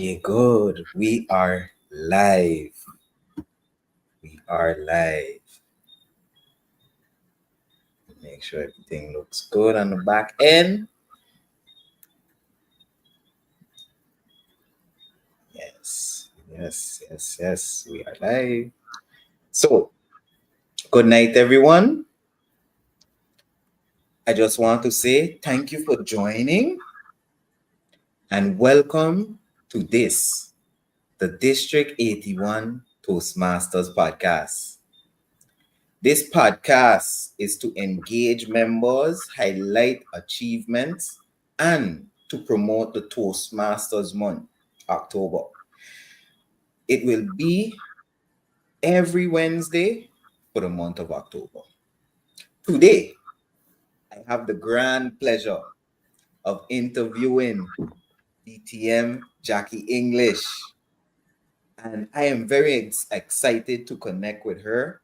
Okay, good. We are live. We are live. Make sure everything looks good on the back end. Yes. We are live. So, good night, everyone. I just want to say thank you for joining and welcome to the District 81 Toastmasters podcast. This podcast is to engage members, highlight achievements, and to promote the Toastmasters month, October. It will be every Wednesday for the month of October. Today, I have the grand pleasure of interviewing DTM Jacqui English. And I am very excited to connect with her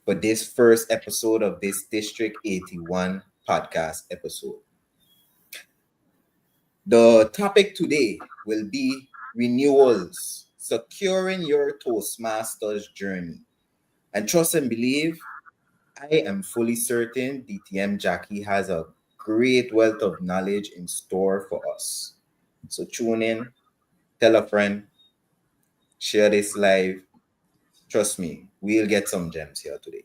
for this first episode of this District 81 podcast episode. The topic today will be renewals, securing your Toastmasters journey. And trust and believe, I am fully certain DTM Jacqui has a great wealth of knowledge in store for us. So tune in, tell a friend, share this live. Trust me, we'll get some gems here today.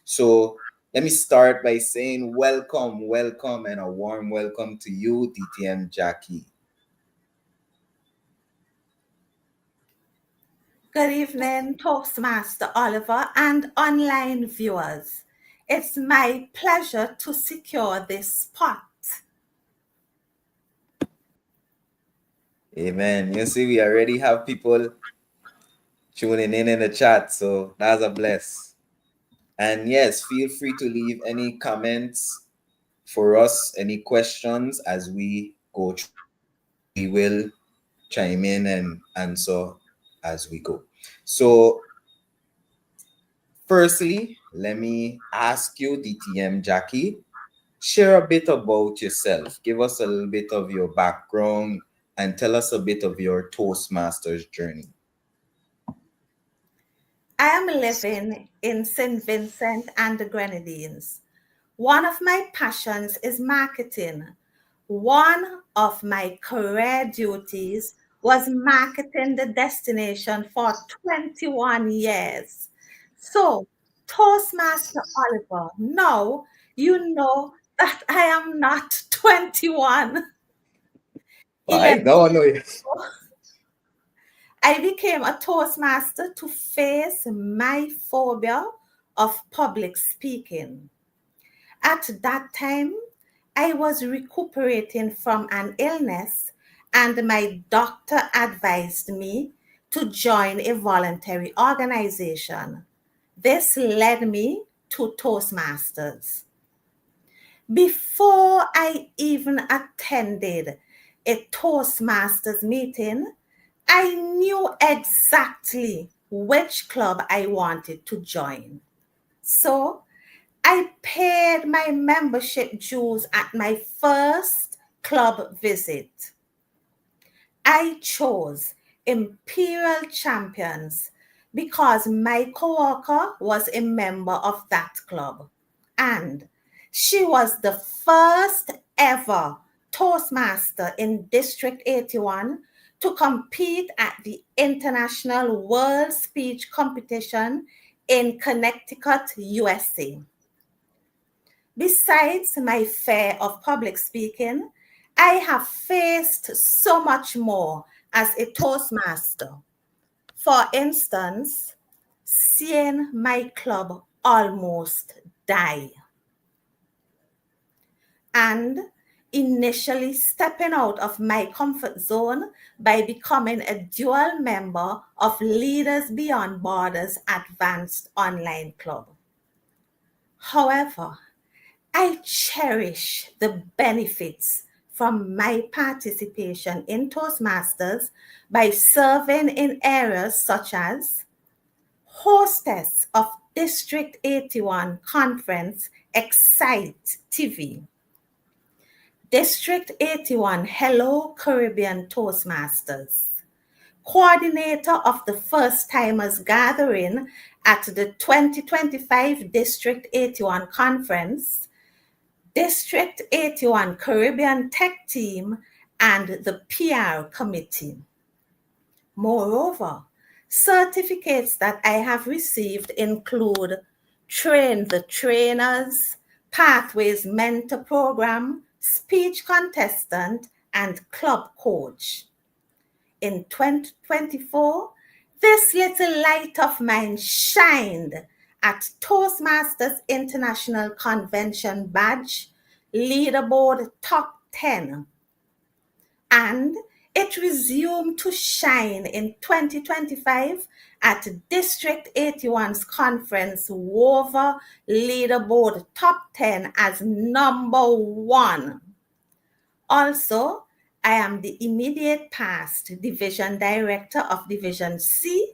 So let me start by saying welcome, and a warm welcome to you, DTM Jacqui. Good evening, Toastmaster Oliver and online viewers. It's my pleasure to secure this spot. Amen. You see, we already have people tuning in the chat, so that's a bless. And yes, feel free to leave any comments for us, any questions as we go through. We will chime in and answer as we go. So, firstly, let me ask you, DTM Jacqui, share a bit about yourself. Give us a little bit of your background and tell us a bit of your Toastmasters journey. I am living in St. Vincent and the Grenadines. One of my passions is marketing. One of my career duties was marketing the destination for 21 years. So, Toastmaster Oliver, now you know that I am not 21. Why? Years No. ago, I became a Toastmaster to face my phobia of public speaking. At that time, I was recuperating from an illness, and my doctor advised me to join a voluntary organization. This led me to Toastmasters. Before I even attended a Toastmasters meeting, I knew exactly which club I wanted to join. So I paid my membership dues at my first club visit. I chose Imperial Champions because my coworker was a member of that club, and she was the first ever Toastmaster in District 81 to compete at the International World Speech Competition in Connecticut, USA. Besides my fear of public speaking, I have faced so much more as a Toastmaster. For instance, seeing my club almost die, and initially stepping out of my comfort zone by becoming a dual member of Leaders Beyond Borders Advanced Online Club. However, I cherish the benefits from my participation in Toastmasters by serving in areas such as hostess of District 81 Conference Excite TV, District 81 Hello Caribbean Toastmasters, coordinator of the First Timers Gathering at the 2025 District 81 Conference, District 81 Caribbean Tech Team, and the PR Committee. Moreover, certificates that I have received include Train the Trainers, Pathways Mentor Program, Speech Contestant, and Club Coach. In 2024, this little light of mine shined at Toastmasters International Convention Badge, Leaderboard Top 10, and it resumed to shine in 2025 at District 81's conference Wover Leaderboard Top 10 as number 1. Also, I am the immediate past Division Director of Division C,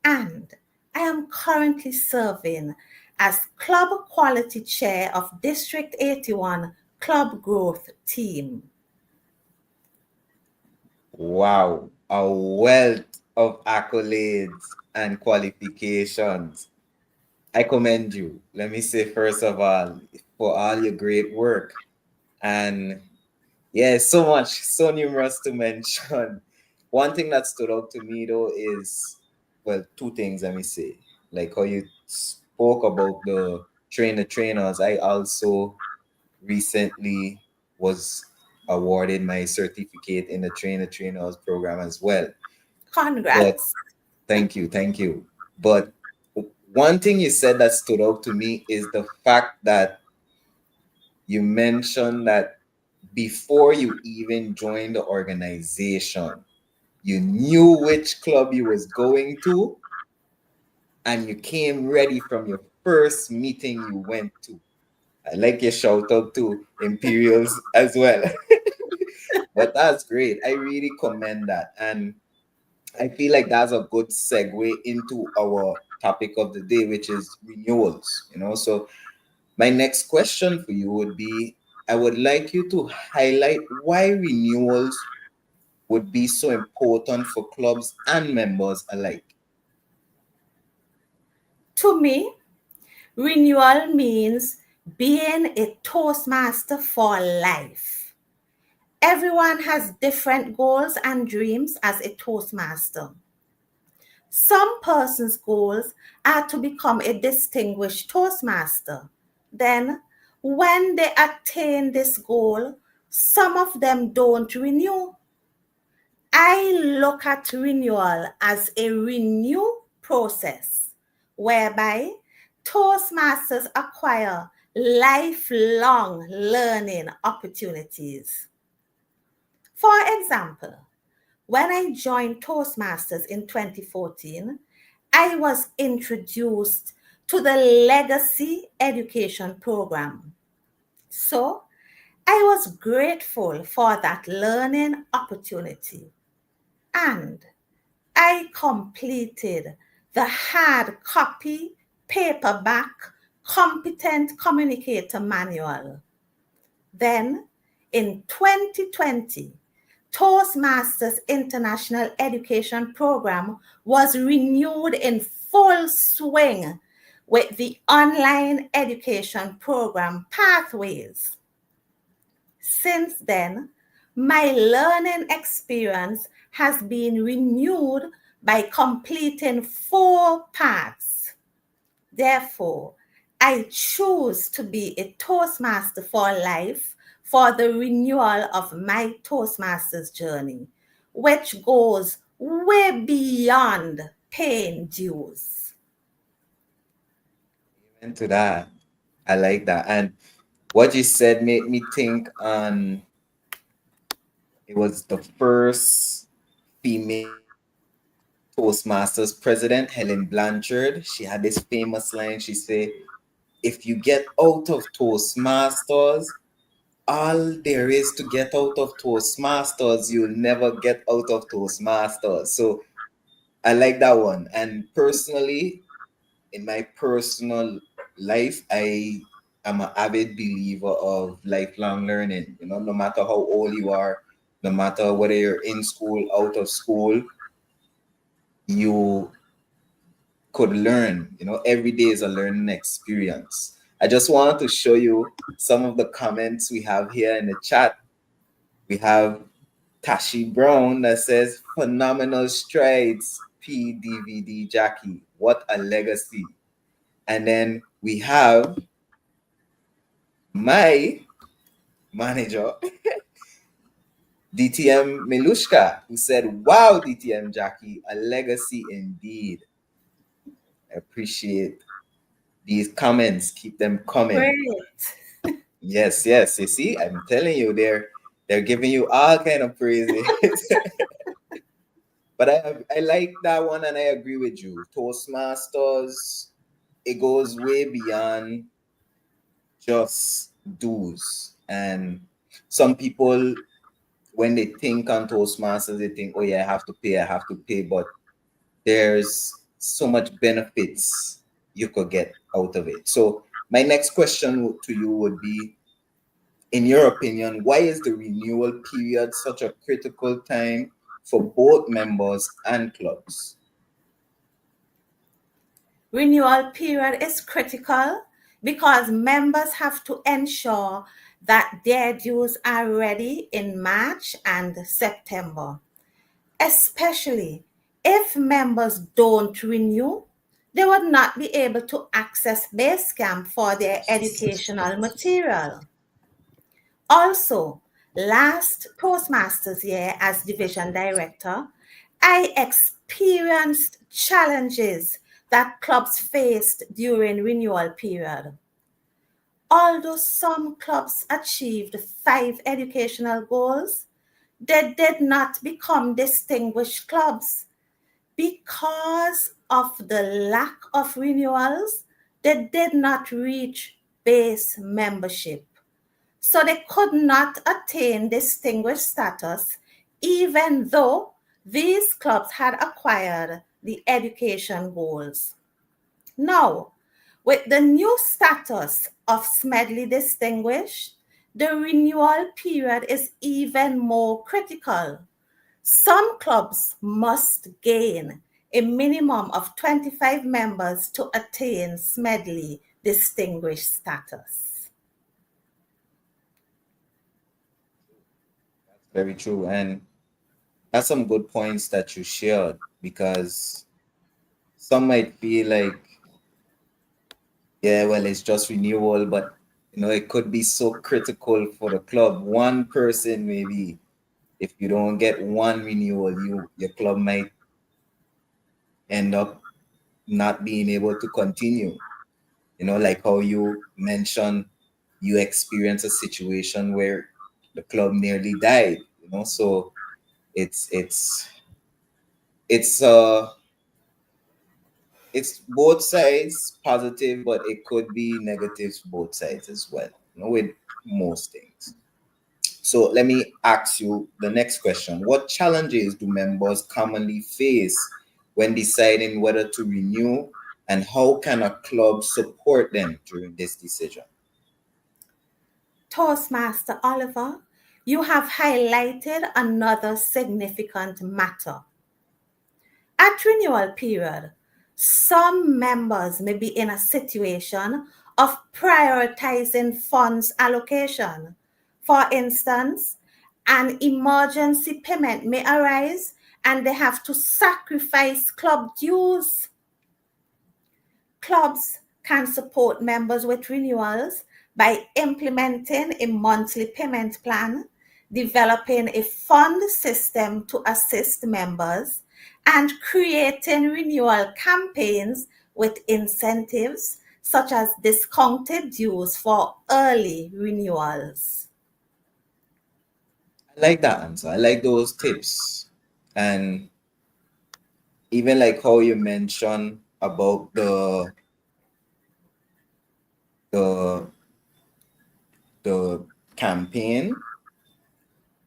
and I am currently serving as Club Quality Chair of District 81 Club Growth Team. Wow, a wealth of accolades and qualifications. I commend you. Let me say, first of all, for all your great work. And yeah, so much, so numerous to mention. One thing that stood out to me though is, well, two things, let me say. Like how you spoke about the trainers. I also recently was awarded my certificate in the trainers program as well. But Congrats. thank you. But one thing you said that stood out to me is the fact that you mentioned that before you even joined the organization, you knew which club you was going to, and you came ready from your first meeting you went to. I like your shout out to Imperials as well. But that's great. I really commend that. And I feel like that's a good segue into our topic of the day, which is renewals. So my next question for you would be, I would like you to highlight why renewals would be so important for clubs and members alike. To me, renewal means being a Toastmaster for life. Everyone has different goals and dreams as a Toastmaster. Some persons' goals are to become a distinguished Toastmaster. Then, when they attain this goal, some of them don't renew. I look at renewal as a renew process whereby Toastmasters acquire lifelong learning opportunities. For example, when I joined Toastmasters in 2014, I was introduced to the Legacy Education Program. So, I was grateful for that learning opportunity, and I completed the hard copy paperback Competent Communicator Manual. Then, in 2020, Toastmasters International Education Program was renewed in full swing with the online education program Pathways. Since then, my learning experience has been renewed by completing 4 parts. Therefore, I choose to be a Toastmaster for life for the renewal of my Toastmasters journey, which goes way beyond paying dues. Amen to that. I like that. And what you said made me think on it was the first female Toastmasters president, Helen Blanchard. She had this famous line. She said, if you get out of Toastmasters, all there is to get out of Toastmasters, you'll never get out of Toastmasters. So I like that one. And personally, in my personal life, I am an avid believer of lifelong learning. No matter how old you are, no matter whether you're in school, out of school, you could learn. Every day is a learning experience. I just wanted to show you some of the comments we have here in the chat. We have Tashi Brown that says, phenomenal strides, PDVD Jacqui. What a legacy. And then we have my manager, DTM Milushka, who said, wow, DTM Jacqui, a legacy indeed. I appreciate these comments. Keep them coming. Great. Yes, yes. You see, I'm telling you, they're giving you all kind of praises. But I like that one, and I agree with you. Toastmasters, it goes way beyond just dues. And some people, when they think on Toastmasters, they think, oh yeah, I have to pay. But there's so much benefits you could get out of it. So my next question to you would be, in your opinion, why is the renewal period such a critical time for both members and clubs? Renewal period is critical because members have to ensure that their dues are ready in March and September. Especially if members don't renew, they would not be able to access Basecamp for their educational material. Also, last Toastmasters year as division director, I experienced challenges that clubs faced during renewal period. Although some clubs achieved 5 educational goals, they did not become distinguished clubs because of the lack of renewals. They did not reach base membership. So they could not attain distinguished status, even though these clubs had acquired the education goals. Now, with the new status of Smedley Distinguished, the renewal period is even more critical. Some clubs must gain a minimum of 25 members to attain Smedley Distinguished status. That's very true. And that's some good points that you shared, because some might feel like, yeah, well, it's just renewal, but it could be so critical for the club. One person, maybe, if you don't get one renewal, your club might end up not being able to continue. Like how you mentioned, you experienced a situation where the club nearly died. So it's it's it's uh it's both sides positive, but it could be negatives both sides as well, with most things. So let me ask you the next question. What challenges do members commonly face when deciding whether to renew, and how can a club support them during this decision? Toastmaster Oliver, you have highlighted another significant matter. At renewal period, some members may be in a situation of prioritizing funds allocation. For instance, an emergency payment may arise and they have to sacrifice club dues. Clubs can support members with renewals by implementing a monthly payment plan, developing a fund system to assist members, and creating renewal campaigns with incentives such as discounted dues for early renewals. I like that answer. I like those tips. And even like how you mentioned about the the campaign,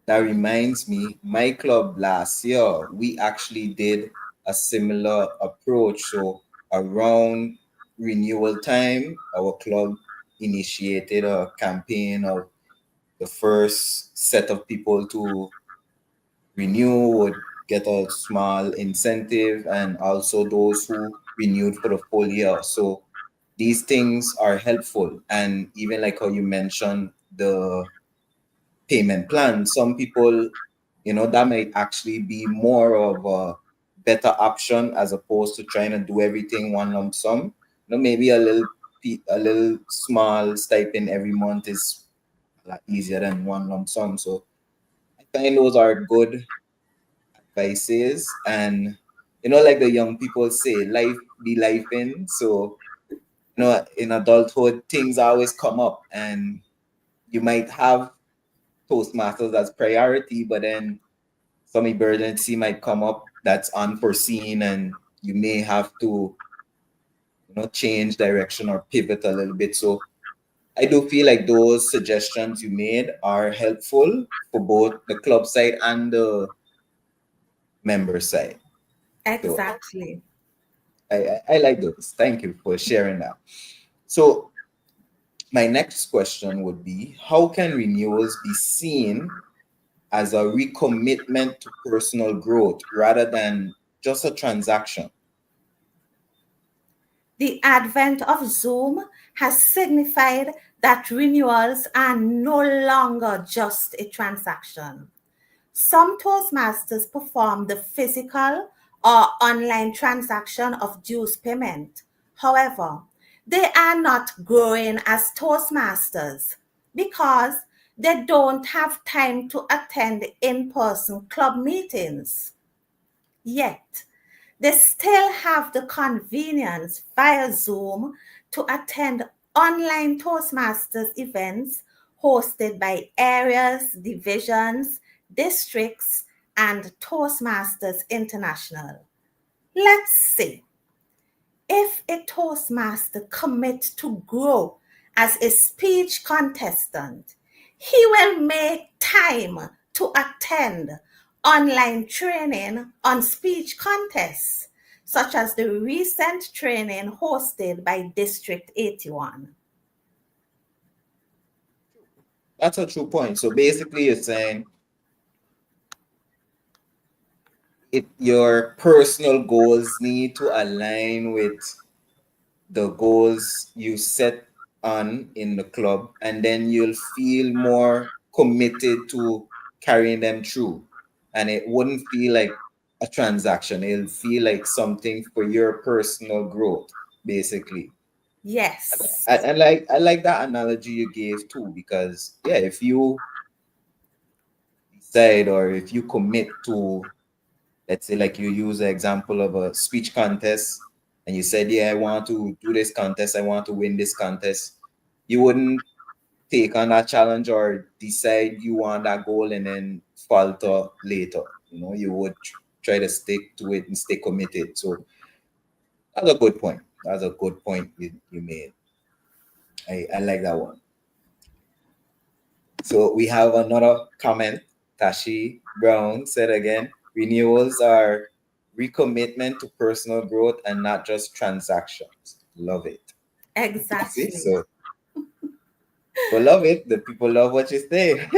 that reminds me, my club last year, we actually did a similar approach. So around renewal time, our club initiated a campaign of the first set of people to renew would get a small incentive, and also those who renewed for the full year. So these things are helpful. And even like how you mentioned the payment plan, some people, that might actually be more of a better option as opposed to trying to do everything one lump sum. Maybe a little small stipend every month is a lot easier than one lump sum. So I find those are good advices. And like the young people say, life be life in. So in adulthood, things always come up, and you might have Toastmasters as priority, but then some emergency might come up that's unforeseen, and you may have to change direction or pivot a little bit. So I do feel like those suggestions you made are helpful for both the club side and the member side. So Exactly. I like those. Thank you for sharing that. So my next question would be, how can renewals be seen as a recommitment to personal growth rather than just a transaction? The advent of Zoom has signified that renewals are no longer just a transaction. Some Toastmasters perform the physical or online transaction of dues payment. However, they are not growing as Toastmasters because they don't have time to attend in person club meetings. Yet, they still have the convenience via Zoom to attend online Toastmasters events hosted by areas, divisions, districts, and Toastmasters International. Let's see. If a Toastmaster commits to grow as a speech contestant, he will make time to attend online training on speech contests, such as the recent training hosted by District 81. That's a true point. So basically, you're saying your personal goals need to align with the goals you set on in the club, and then you'll feel more committed to carrying them through. And it wouldn't feel like a transaction, it'll feel like something for your personal growth, basically. Yes, I like that analogy you gave too, because yeah, if you decide or if you commit to, let's say, like you use the example of a speech contest, and you said, yeah, I want to do this contest, I want to win this contest, you wouldn't take on that challenge or decide you want that goal and then falter later. You would try to stick to it and stay committed. So that's a good point. That's a good point you made. I like that one. So we have another comment. Tashi Brown said again, renewals are recommitment to personal growth and not just transactions. Love it. See, exactly. so people love it. The people love what you say.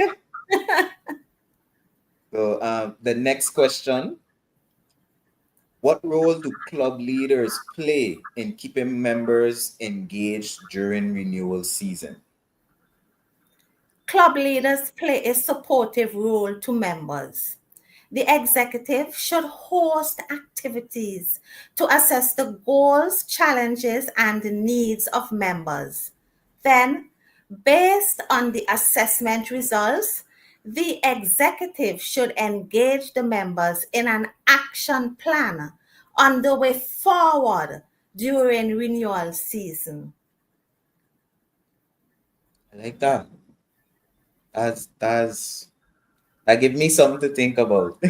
So the next question: what role do club leaders play in keeping members engaged during renewal season? Club leaders play a supportive role to members. The executive should host activities to assess the goals, challenges, and needs of members. Then, based on the assessment results, the executive should engage the members in an action plan on the way forward during renewal season. I like that. That give me something to think about.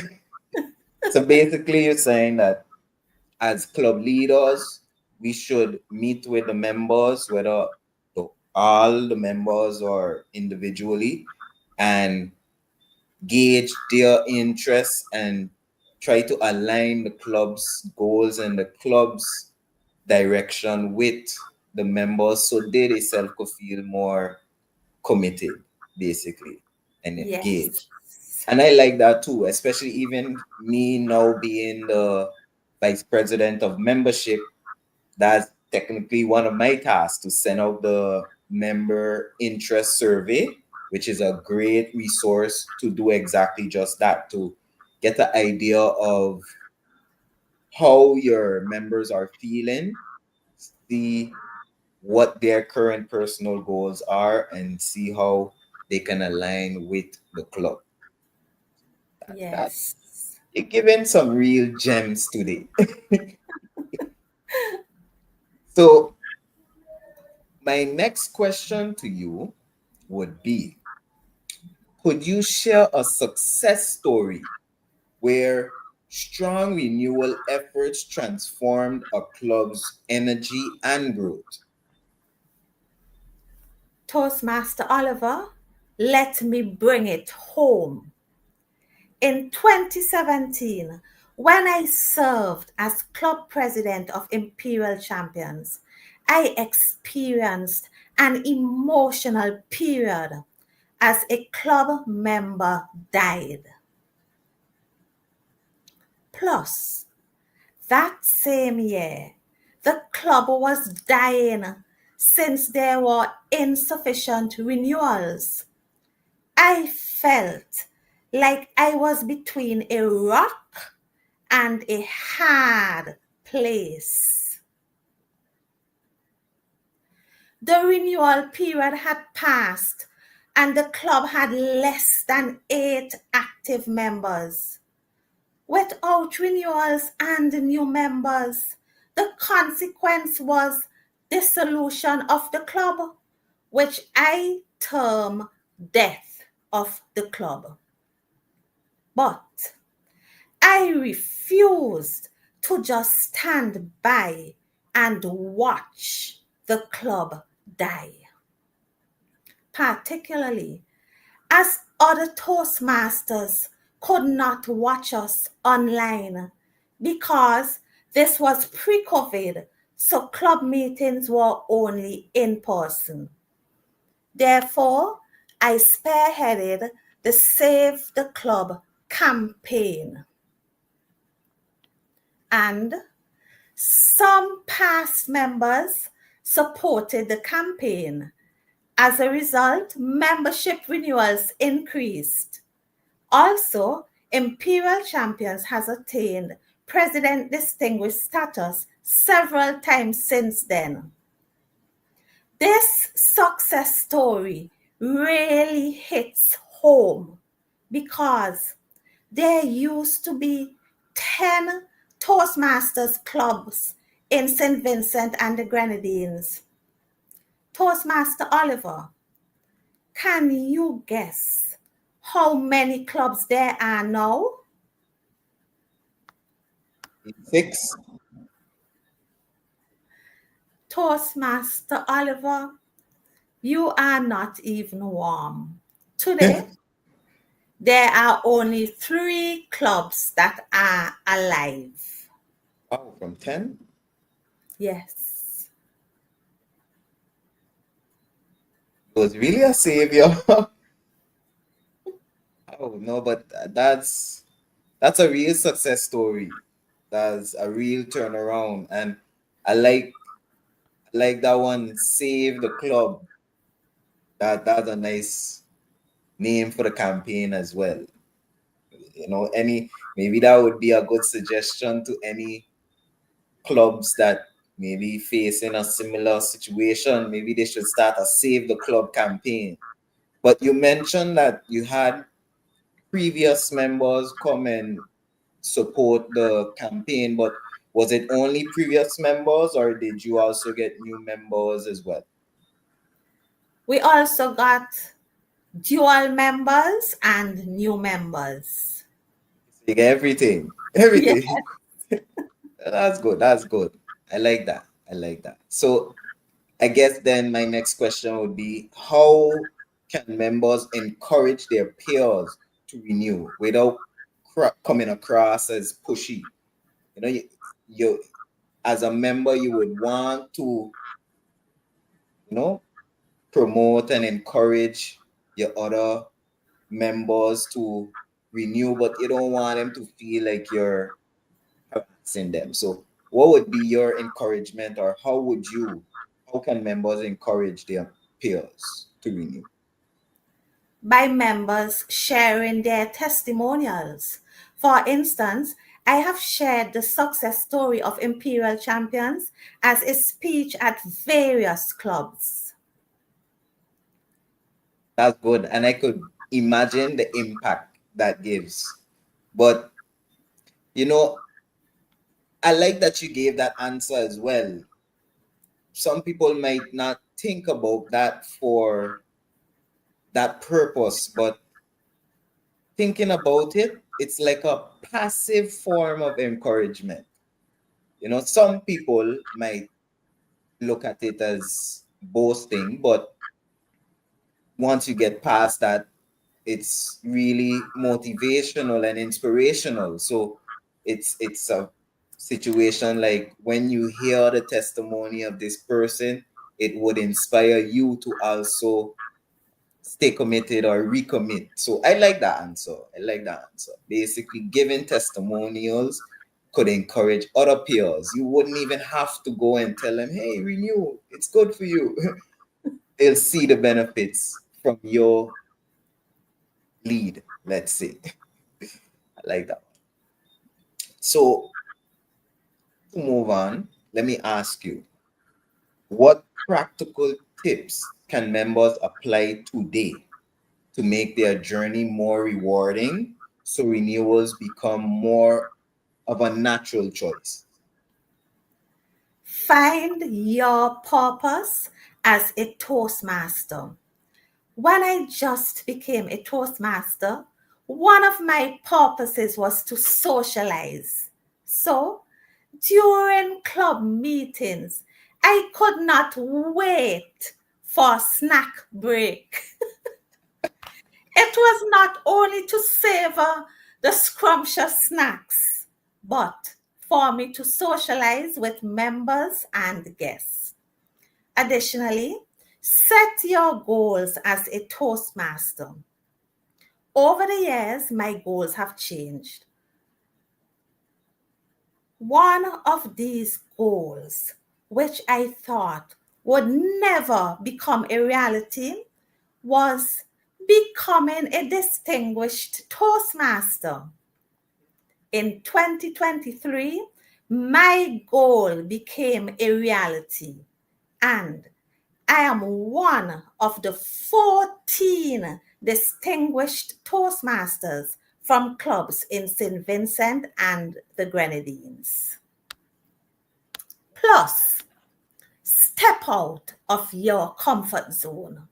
So basically, you're saying that as club leaders, we should meet with the members, whether all the members or individually, and gauge their interests and try to align the club's goals and the club's direction with the members, so they themselves could feel more committed, basically, and Yes, engaged. And I like that too, especially even me now being the vice president of membership. That's technically one of my tasks to send out the member interest survey, which is a great resource to do exactly just that, to get the idea of how your members are feeling, see what their current personal goals are, and see how they can align with the club. That's Yes. you're giving some real gems today. So my next question to you would be, could you share a success story where strong renewal efforts transformed a club's energy and growth? Toastmaster Oliver, let me bring it home. In 2017, when I served as club president of Imperial Champions, I experienced an emotional period as a club member died. Plus, that same year, the club was dying since there were insufficient renewals. I felt like I was between a rock and a hard place. The renewal period had passed and the club had less than 8 active members. Without renewals and new members, the consequence was dissolution of the club, which I term death of the club. But I refused to just stand by and watch the club die, particularly as other Toastmasters could not watch us online because this was pre COVID, so club meetings were only in person. Therefore, I spearheaded the Save the Club campaign. And some past members supported the campaign. As a result, membership renewals increased. Also, Imperial Champions has attained President Distinguished status several times since then. This success story really hits home because there used to be 10 Toastmasters clubs in St. Vincent and the Grenadines. Toastmaster Oliver, can you guess how many clubs there are now? 6. Toastmaster Oliver, you are not even warm. Today, there are only 3 clubs that are alive. Wow, from 10? Yes. It was really a savior. Oh no, but that's a real success story. That's a real turnaround, and I like that one. Save the club. That's a nice name for the campaign as well. Any maybe that would be a good suggestion to any clubs that maybe facing a similar situation. Maybe they should start a Save the Club campaign. But you mentioned that you had previous members come and support the campaign, but was it only previous members or did you also get new members as well? We also got dual members and new members. You get everything. Yeah. Everything. That's good. That's good. I like that. I like that. So I guess then my next question would be, how can members encourage their peers to renew without coming across as pushy? You as a member, you would want to, you know, promote and encourage your other members to renew, but you don't want them to feel like you're harassing them. So, what would be your encouragement, or how can members encourage their peers to renew? By members sharing their testimonials. For instance, I have shared the success story of Imperial Champions as a speech at various clubs. That's good. And I could imagine the impact that gives. But, you know, I like that you gave that answer as well. Some people might not think about that for that purpose, but thinking about it, it's like a passive form of encouragement. Some people might look at it as boasting, but once you get past that, it's really motivational and inspirational. So it's a situation like when you hear the testimony of this person, it would inspire you to also stay committed or recommit. So I like that answer. I like that answer. Basically, giving testimonials could encourage other peers. You wouldn't even have to go and tell them, hey, renew, it's good for you. They'll see the benefits from your lead, let's say. I like that. So to move on, let me ask you, what practical tips can members apply today to make their journey more rewarding so renewals become more of a natural choice? Find your purpose as a Toastmaster. When I just became a Toastmaster, one of my purposes was to socialize. So, during club meetings, I could not wait for snack break. It was not only to savor the scrumptious snacks, but for me to socialize with members and guests. Additionally, set your goals as a Toastmaster. Over the years, my goals have changed. One of these goals, which I thought would never become a reality, was becoming a distinguished Toastmaster. In 2023, my goal became a reality, and I am one of the 14 distinguished Toastmasters from clubs in St. Vincent and the Grenadines. Plus, step out of your comfort zone.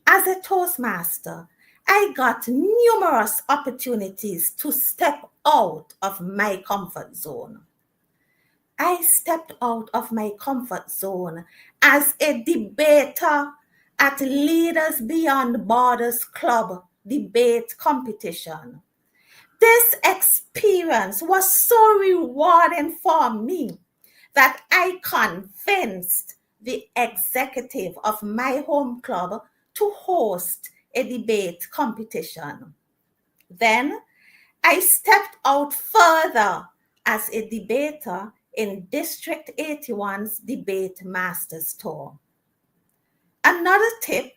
As a Toastmaster, I got numerous opportunities to step out of my comfort zone. I stepped out of my comfort zone as a debater at Leaders Beyond Borders Club debate competition. This experience was so rewarding for me that I convinced the executive of my home club to host a debate competition. Then I stepped out further as a debater in District 81's Debate Masters Tour. Another tip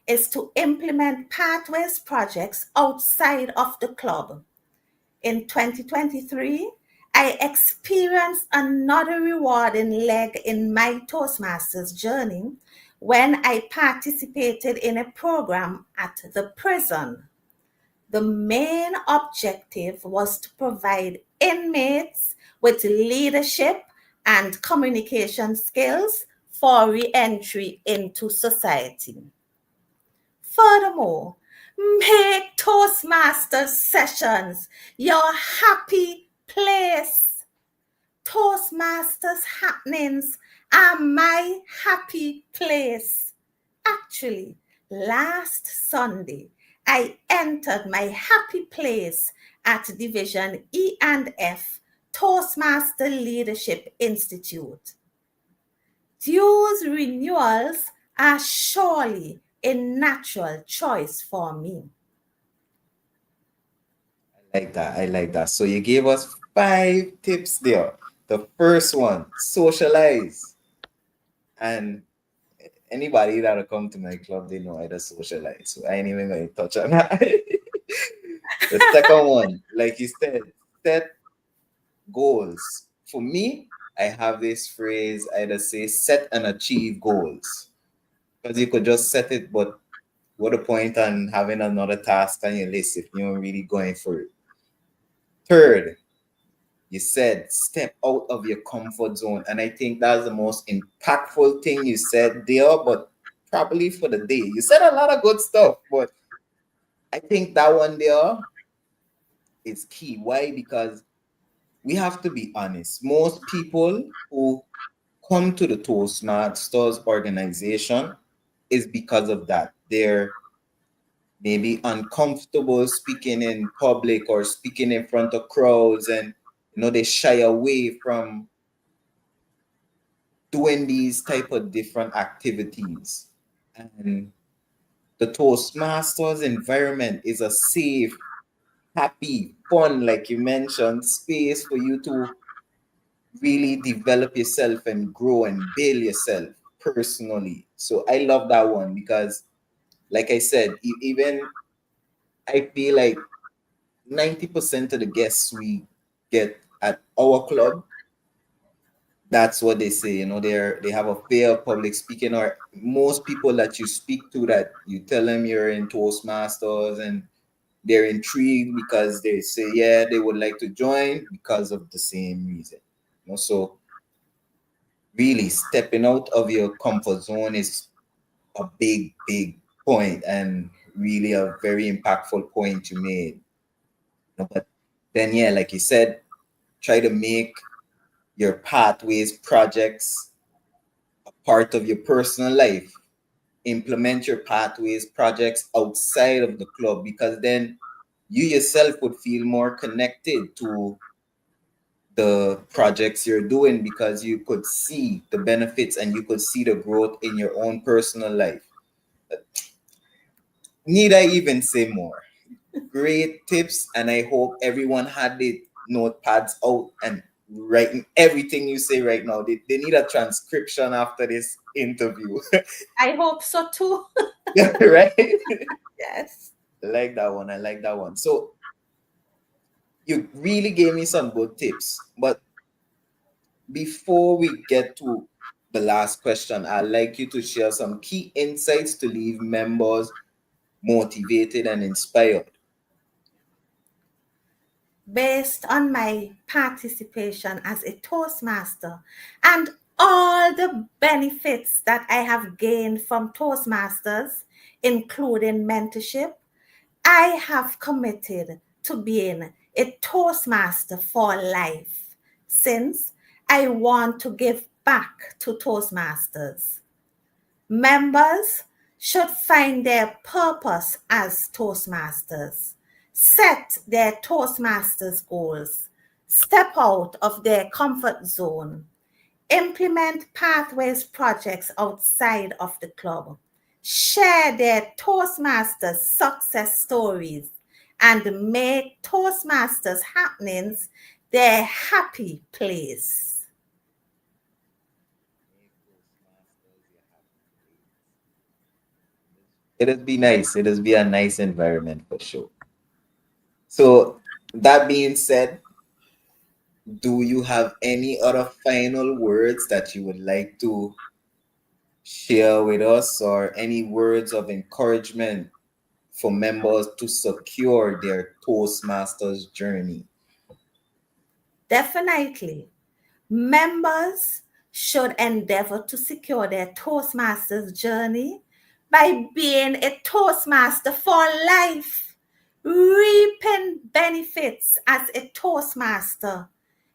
is to implement pathways projects outside of the club. In 2023, I experienced another rewarding leg in my Toastmasters journey when I participated in a program at the prison. The main objective was to provide inmates with leadership and communication skills for re-entry into society. Furthermore, make Toastmasters sessions your happy place. Toastmasters happenings are my happy place. Actually, last Sunday, I entered my happy place at Division E and F Toastmaster Leadership Institute. Those renewals are surely a natural choice for me. Like that. I like that. So you gave us 5 tips there. The first one, socialize. And anybody that'll come to my club, they know I just socialize. So I ain't even gonna touch on that. The second one, like you said, set goals. For me, I have this phrase I just say set and achieve goals. Because you could just set it, but what a point on having another task on your list if you're really going for it. Third, you said step out of your comfort zone. And I think that's the most impactful thing you said there, but probably for the day. You said a lot of good stuff, but I think that one there is key. Why? Because we have to be honest. Most people who come to the Toastmasters organization is because of that. They're maybe uncomfortable speaking in public or speaking in front of crowds, and they shy away from doing these type of different activities. And the Toastmasters environment is a safe, happy, fun, like you mentioned, space for you to really develop yourself and grow and build yourself personally. So I love that one because, like I said, even I feel like 90% of the guests we get at our club, that's what they say. They have a fear of public speaking, or most people that you speak to that you tell them you're in Toastmasters and they're intrigued because they say, yeah, they would like to join because of the same reason. So really stepping out of your comfort zone is a big, big point and really a very impactful point you made. But then, yeah, like you said, try to make your pathways projects a part of your personal life. Implement your pathways projects outside of the club, because then you yourself would feel more connected to the projects you're doing, because you could see the benefits and you could see the growth in your own personal life. Need I even say more? Great tips, and I hope everyone had the notepads out and writing everything you say right now. They need a transcription after this interview. I hope so too. Right? Yes. I like that one. I like that one. So you really gave me some good tips. But before we get to the last question, I'd like you to share some key insights to leave members motivated and inspired. Based on my participation as a Toastmaster and all the benefits that I have gained from Toastmasters, including mentorship, I have committed to being a Toastmaster for life, since I want to give back to Toastmasters. Members should find their purpose as Toastmasters, set their Toastmasters goals, step out of their comfort zone, implement pathways projects outside of the club, share their Toastmasters success stories, and make Toastmasters happenings their happy place. It'll be nice. It'll be a nice environment for sure. So that being said, do you have any other final words that you would like to share with us, or any words of encouragement for members to secure their Toastmasters journey? Definitely. Members should endeavor to secure their Toastmasters journey by being a Toastmaster for life, reaping benefits as a Toastmaster,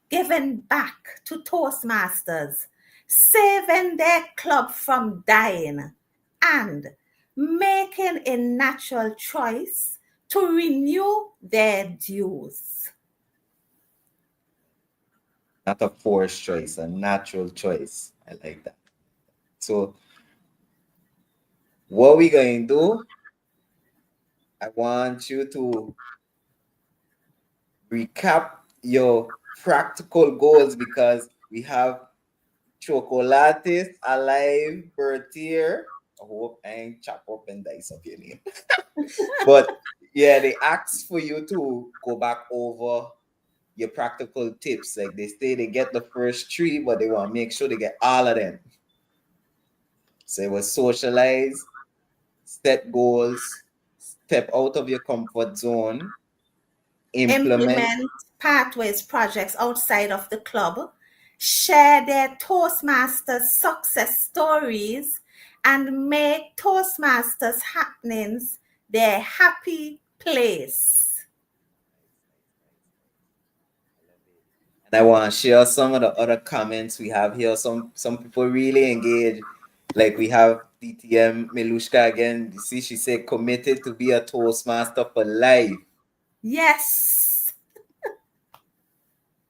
giving back to Toastmasters, saving their club from dying, and making a natural choice to renew their dues. Not a forced choice, a natural choice. I like that. So what we going to do, I want you to recap your practical goals because we have Chocolates Alive Bertier. I hope I ain't chop up and dice up your name. But yeah, they ask for you to go back over your practical tips. Like they say they get the first three, but they want to make sure they get all of them. So it was socialize, set goals, step out of your comfort zone, implement. Implement pathways projects outside of the club, share their Toastmasters success stories, and make Toastmasters happenings their happy place. And I want to share some of the other comments we have here. Some people really engage. Like we have DTM Melushka again. You see, she said committed to be a Toastmaster for life. Yes.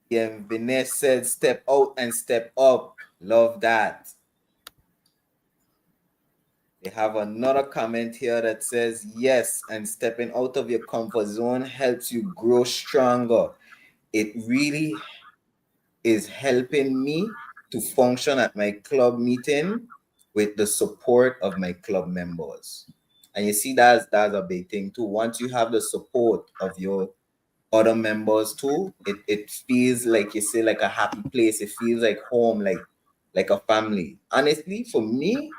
Yeah, Vanessa said step out and step up. Love that. They have another comment here that says, yes, and stepping out of your comfort zone helps you grow stronger. It really is helping me to function at my club meeting with the support of my club members. And you see, that's a big thing too. Once you have the support of your other members too, it feels like you say like a happy place. It feels like home, like a family. Honestly, for me,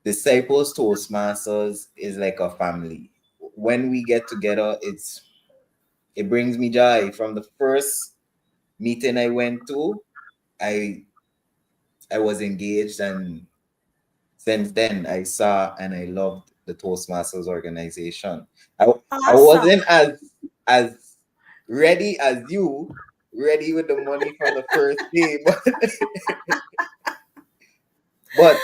Disciples Toastmasters is like a family. When we get together, it brings me joy. From the first meeting I went to, I I was engaged, and since then I saw and I loved the Toastmasters organization. I Awesome. wasn't as ready as you, ready with the money from the first day, but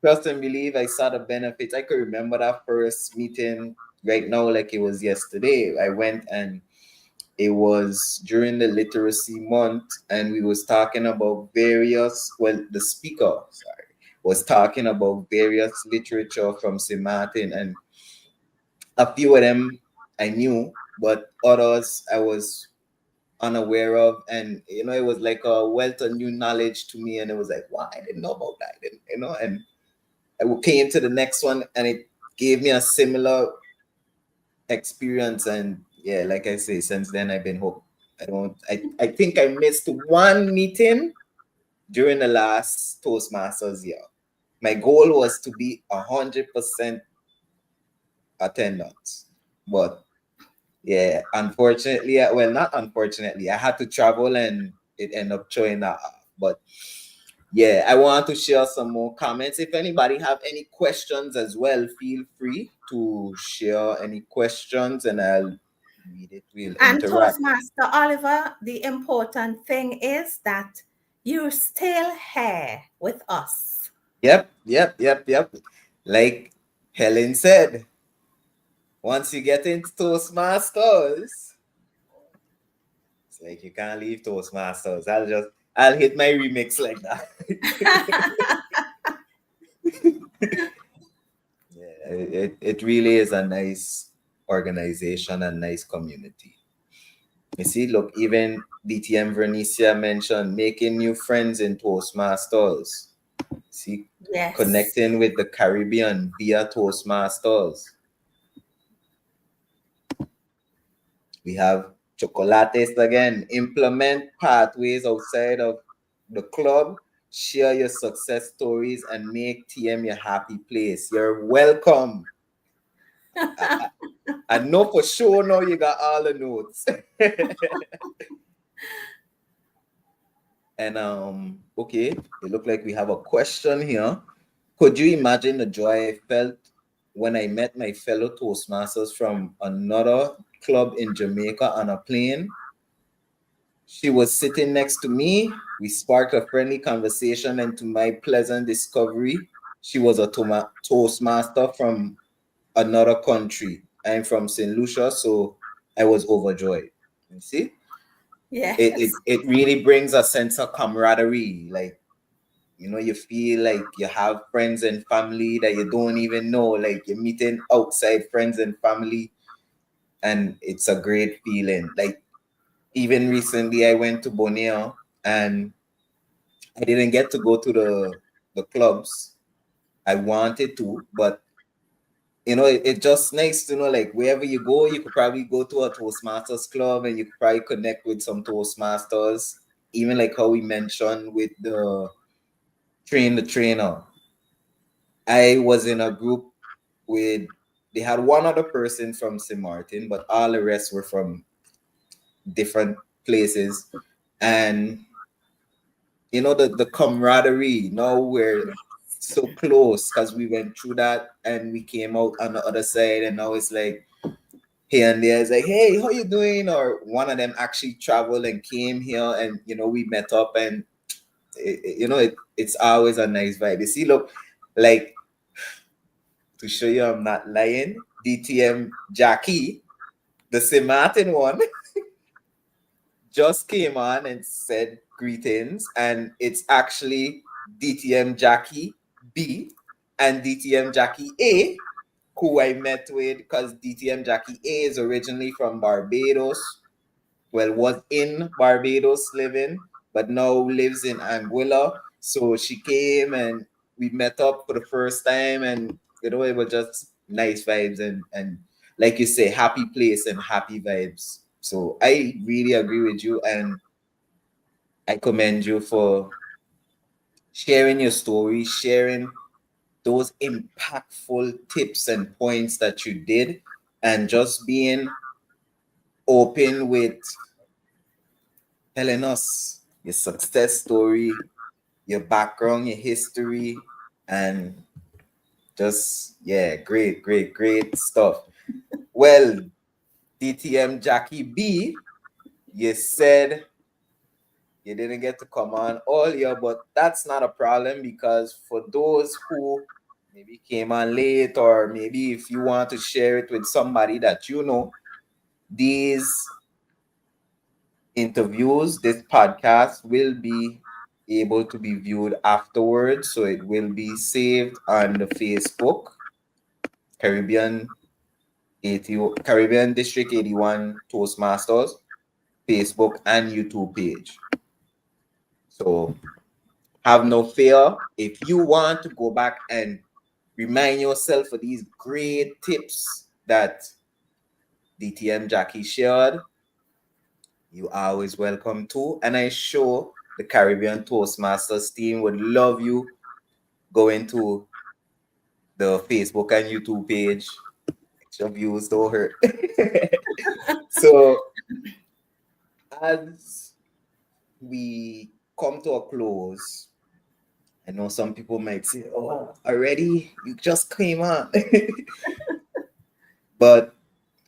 trust and believe I saw the benefits. I could remember that first meeting right now like it was yesterday. I went and it was during the literacy month and we was talking about various, well, the speaker, sorry, was talking about various literature from St. Martin, and a few of them I knew, but others I was unaware of. And it was like a wealth of new knowledge to me, and it was like, wow, I didn't know about that. I didn't, and I came to the next one and it gave me a similar experience. And yeah, like I say, since then I've been hooked. I think I missed one meeting during the last Toastmasters year. My goal was to be 100% attendance. But yeah, unfortunately, well, not unfortunately, I had to travel and it ended up showing that off. But yeah, I want to share some more comments. If anybody have any questions as well, feel free to share any questions and I'll read it. We'll And interact. Toastmaster Oliver, the important thing is that you're still here with us. Yep. Like Helen said, once you get into Toastmasters, it's like you can't leave Toastmasters. I'll hit my remix like that. Yeah, it really is a nice organization and nice community. You see, look, even DTM Vernicia mentioned making new friends in Toastmasters. See, Yes. connecting with the Caribbean via Toastmasters. We have Chocolates again. Implement pathways outside of the club. Share your success stories and make TM your happy place. You're welcome. I know for sure now you got all the notes. And okay, it looked like we have a question here. Could you imagine the joy I felt when I met my fellow Toastmasters from another club in Jamaica on a plane? She was sitting next to me. We sparked a friendly conversation, and to my pleasant discovery, she was a Toastmaster from another country. I'm from St. Lucia, so I was overjoyed. You see? Yes. It really brings a sense of camaraderie. Like, you feel like you have friends and family that you don't even know. Like you're meeting outside friends and family, and it's a great feeling. Like Even recently, I went to Borneo and I didn't get to go to the clubs. I wanted to, but it's just nice to know, like, wherever you go, you could probably go to a Toastmasters club and you could probably connect with some Toastmasters. Even like how we mentioned with the train the trainer. I was in a group with, they had one other person from St. Martin, but all the rest were from different places. And the camaraderie, now we're so close because we went through that and we came out on the other side, and now it's like here and there, it's like, hey, how you doing? Or one of them actually traveled and came here, and we met up, and it's always a nice vibe. You see, look, like, to show you I'm not lying, DTM Jacqui, the St. Martin one, just came on and said greetings, and it's actually DTM Jacqui B and DTM Jacqui A, who I met with, because DTM Jacqui A is originally from Barbados. Well, was in Barbados living, but now lives in Anguilla. So she came and we met up for the first time, and it was just nice vibes, and like you say, happy place and happy vibes. So I really agree with you, and I commend you for sharing your story, sharing those impactful tips and points that you did, and just being open with telling us your success story, your background, your history, and just, yeah, great, great, great stuff. Well, DTM Jacqui B, you said you didn't get to come on all year, but that's not a problem, because for those who maybe came on late, or maybe if you want to share it with somebody that these interviews, this podcast will be able to be viewed afterwards. So it will be saved on the Facebook, Caribbean 80, Caribbean District 81 Toastmasters Facebook and YouTube page. So have no fear. If you want to go back and remind yourself of these great tips that DTM Jacqui shared, you are always welcome to. And I sure the Caribbean Toastmasters team would love you going to the Facebook and YouTube page. Extra views don't hurt. So as we come to a close, I know some people might say, oh, already? You just came on. But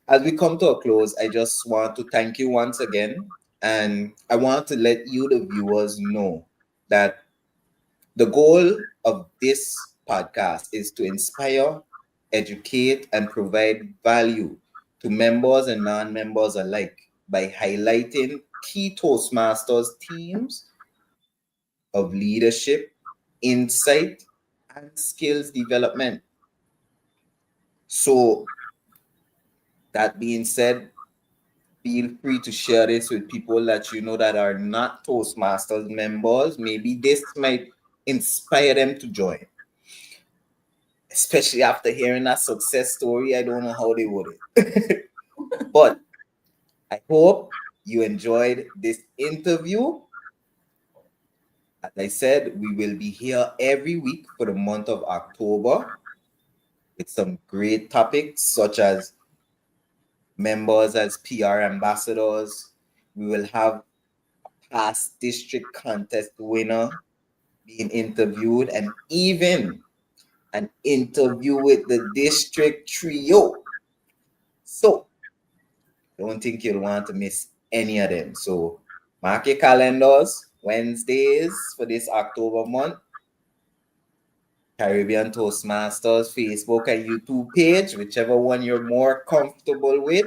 as we come to a close, I just want to thank you once again. And I want to let you, the viewers, know that the goal of this podcast is to inspire, educate, and provide value to members and non members alike by highlighting key Toastmasters themes of leadership, insight, and skills development. So, that being said, feel free to share this with people that you know that are not Toastmasters members. Maybe this might inspire them to join, especially after hearing that success story. I don't know how they would it. But I hope you enjoyed this interview. As I said, we will be here every week for the month of October with some great topics, such as members as PR ambassadors. We will have past district contest winner being interviewed, and even an interview with the district trio. So don't think you'll want to miss any of them. So mark your calendars, Wednesdays for this October month. Caribbean Toastmasters Facebook and YouTube page, whichever one you're more comfortable with.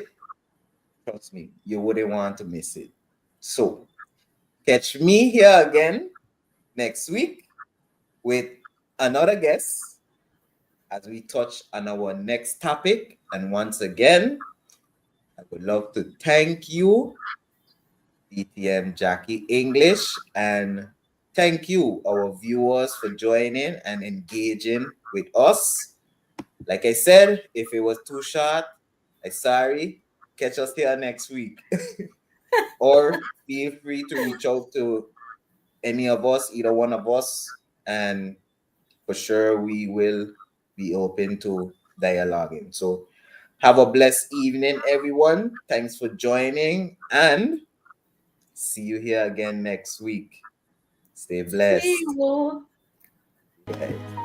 Trust me, you wouldn't want to miss it. So catch me here again next week with another guest as we touch on our next topic. And once again, I would love to thank you DTM Jacqui English. And thank you, our viewers, for joining and engaging with us. Like I said, if it was too short, I'm sorry. Catch us here next week. Or feel free to reach out to any of us, either one of us, and for sure we will be open to dialoguing. So have a blessed evening, everyone. Thanks for joining, and see you here again next week. Stay See blessed. you. Right.